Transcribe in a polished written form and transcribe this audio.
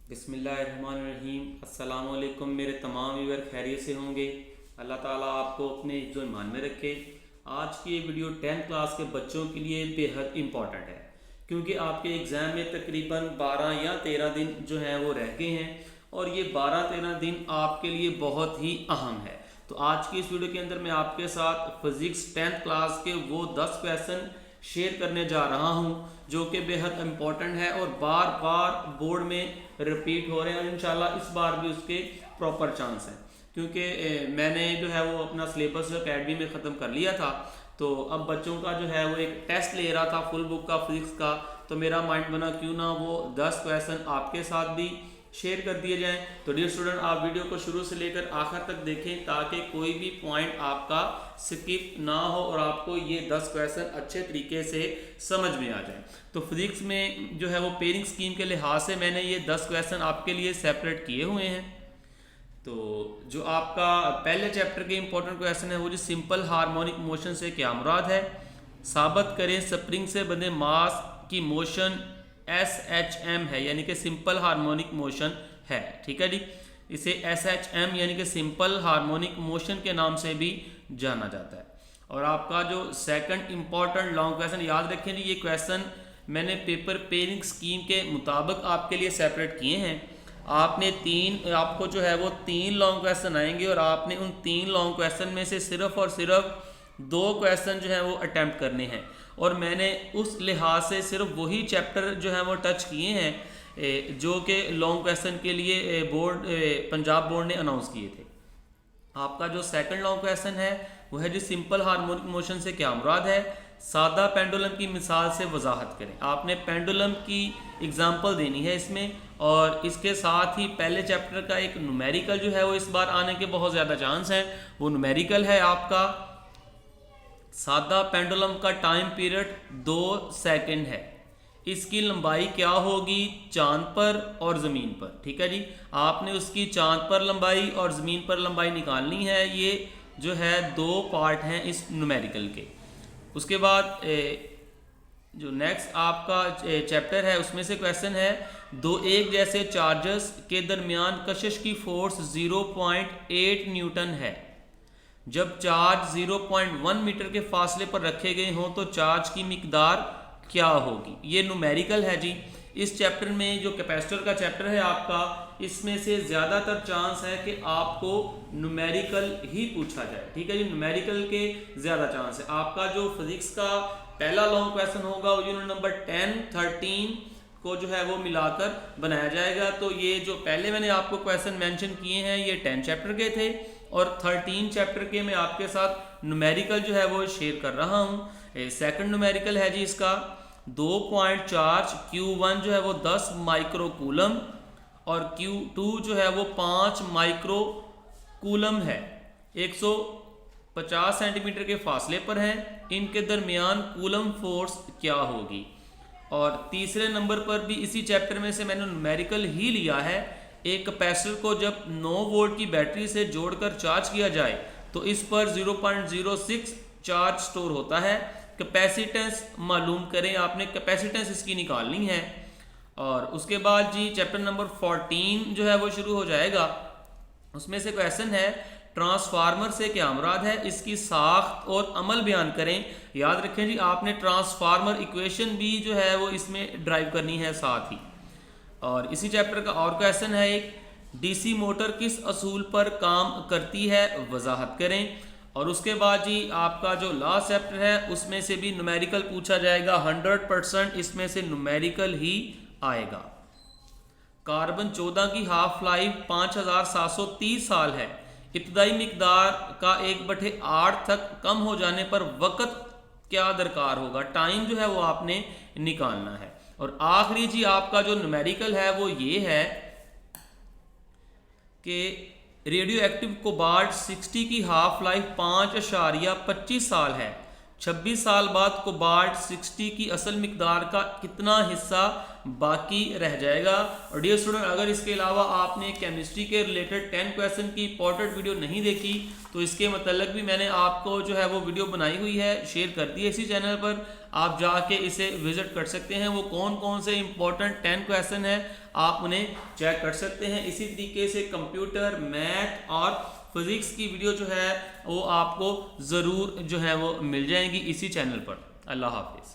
बिस्मिल्लाहिर्रहमानिर्रहीम। अस्सलाम वालेकुम। मेरे तमाम व्यूअर खैरियत से होंगे। अल्लाह ताला आपको अपने जो ईमान में रखे। आज की ये वीडियो 10th क्लास के बच्चों के लिए बेहद इम्पॉर्टेंट है, क्योंकि आपके एग्ज़ाम में तकरीबन 12 या 13 दिन जो हैं वो रह गए हैं, और ये 12-13 दिन आपके लिए बहुत ही अहम है। तो आज की इस वीडियो के अंदर मैं आपके साथ फिज़िक्स 10th क्लास के वो 10 क्वेश्चन शेयर करने जा रहा हूं जो कि बेहद इम्पॉर्टेंट है और बार बार बोर्ड में रिपीट हो रहे हैं, और इंशाल्लाह इस बार भी उसके प्रॉपर चांस हैं, क्योंकि मैंने जो है वो अपना सिलेबस अकेडमी में ख़त्म कर लिया था। तो अब बच्चों का जो है वो एक टेस्ट ले रहा था फुल बुक का फिजिक्स का। तो मेरा माइंड बना क्यों ना वो 10 क्वेश्चन आपके साथ भी शेयर कर दिए जाएं। तो डियर स्टूडेंट, आप वीडियो को शुरू से लेकर आखिर तक देखें ताकि कोई भी पॉइंट आपका स्किप ना हो और आपको ये 10 क्वेश्चन अच्छे तरीके से समझ में आ जाए। तो फिजिक्स में जो है वो पेयरिंग स्कीम के लिहाज से मैंने ये 10 क्वेश्चन आपके लिए सेपरेट किए हुए हैं। तो जो आपका पहले चैप्टर के इंपॉर्टेंट क्वेश्चन है वो जो सिंपल हार्मोनिक मोशन से क्या मुराद है। साबित करें स्प्रिंग से बंधे मास की मोशन SHM है, यानी कि सिंपल हार्मोनिक मोशन है। ठीक है जी, इसे SHM यानी कि सिंपल हार्मोनिक मोशन के नाम से भी जाना जाता है। और आपका जो सेकंड इंपॉर्टेंट लॉन्ग क्वेश्चन, याद रखें जी, ये क्वेश्चन मैंने पेपर पेयरिंग स्कीम के मुताबिक आपके लिए सेपरेट किए हैं। आपको जो है वो 3 लॉन्ग क्वेश्चन आएंगे और आपने उन 3 लॉन्ग क्वेश्चन में से सिर्फ और सिर्फ 2 क्वेश्चन जो है वो अटेम्प्ट करने हैं, और मैंने उस लिहाज से सिर्फ वही चैप्टर जो है वो टच किए हैं जो कि लॉन्ग क्वेश्चन के लिए पंजाब बोर्ड ने अनाउंस किए थे। आपका जो सेकंड लॉन्ग क्वेश्चन है वो है जी सिंपल हार्मोनिक मोशन से क्या मुराद है। सादा पेंडुलम की मिसाल से वजाहत करें। आपने पेंडुलम की एग्जांपल देनी है इसमें, और इसके साथ ही पहले चैप्टर का एक न्यूमेरिकल जो है वो इस बार आने के बहुत ज़्यादा चांस हैं। वो न्यूमेरिकल है आपका सादा पेंडुलम का टाइम पीरियड 2 सेकंड है। इसकी लंबाई क्या होगी चांद पर और ज़मीन पर। ठीक है जी, आपने उसकी चांद पर लंबाई और ज़मीन पर लंबाई निकालनी है। ये जो है 2 पार्ट हैं इस न्यूमेरिकल के। उसके बाद जो नेक्स्ट आपका चैप्टर है उसमें से क्वेश्चन है, दो एक जैसे चार्जेस के दरमियान कशिश की फोर्स 0.8 न्यूटन है। जब चार्ज 0.1 मीटर के फासले पर रखे गए हों तो चार्ज की मिकदार क्या होगी। ये न्यूमेरिकल है जी। इस चैप्टर में जो कैपेसिटर का चैप्टर है आपका, इसमें से ज़्यादातर चांस है कि आपको न्यूमेरिकल ही पूछा जाए। ठीक है जी, न्यूमेरिकल के ज़्यादा चांस है। आपका जो फिजिक्स का पहला लॉन्ग क्वेश्चन होगा वो यूनिट नंबर 10, 13 को जो है वो मिलाकर बनाया जाएगा। तो ये जो पहले मैंने आपको क्वेश्चन मेंशन किए हैं ये 10 चैप्टर के थे, और 13 चैप्टर के मैं आपके साथ न्यूमेरिकल जो है वो शेयर कर रहा हूँ। सेकंड न्यूमेरिकल है जी इसका 2 पॉइंट चार्ज Q1 जो है वो 10 माइक्रो कूलम और Q2 जो है वो 5 माइक्रो कूलम है। 150 सेंटीमीटर के फासले पर हैं। इनके दरमियान कूलम फोर्स क्या होगी। और तीसरे नंबर पर भी इसी चैप्टर में से मैंने न्यूमेरिकल ही लिया है। एक कैपेसिटर को जब 9 वोल्ट की बैटरी से जोड़कर चार्ज किया जाए तो इस पर 0.06 चार्ज स्टोर होता है। कैपेसिटेंस मालूम करें। आपने कैपेसिटेंस इसकी निकालनी है। और उसके बाद जी चैप्टर नंबर 14 जो है वो शुरू हो जाएगा। उसमें से क्वेश्चन है, ट्रांसफार्मर से क्या मुराद है, इसकी साख्त और अमल बयान करें। याद रखें जी, आपने ट्रांसफार्मर इक्वेशन भी जो है वो इसमें ड्राइव करनी है साथ ही। और इसी चैप्टर का और क्वेश्चन है एक, डीसी मोटर किस असूल पर काम करती है, वजाहत करें। और उसके बाद जी आपका जो लास्ट चैप्टर है उसमें से भी न्यूमेरिकल पूछा जाएगा। 100% इसमें से न्यूमेरिकल ही आएगा। कार्बन 14 की हाफ लाइफ 5730 साल है। इब्तदाई मिकदार का 1/8 तक कम हो जाने पर वक़्त क्या दरकार होगा। टाइम जो है वो आपने निकालना है। और आखिरी जी आपका जो न्यूमेरिकल है वो ये है कि रेडियो एक्टिव कोबाल्ट 60 की हाफ लाइफ 5.25 साल है। 26 साल बाद कोबाल्ट 60 की असल मिकदार का कितना हिस्सा बाकी रह जाएगा। और डियर स्टूडेंट, अगर इसके अलावा आपने केमिस्ट्री के रिलेटेड 10 क्वेश्चन की इंपॉर्टेंट वीडियो नहीं देखी तो इसके मतलब भी मैंने आपको जो है वो वीडियो बनाई हुई है, शेयर कर दी है इसी चैनल पर। आप जाके इसे विजिट कर सकते हैं। वो कौन कौन से इंपॉर्टेंट 10 क्वेश्चन है आप उन्हें चेक कर सकते हैं। इसी तरीके से कंप्यूटर, मैथ और फिज़िक्स की वीडियो जो है वो आपको ज़रूर जो है वो मिल जाएंगी इसी चैनल पर। अल्लाह हाफिज़।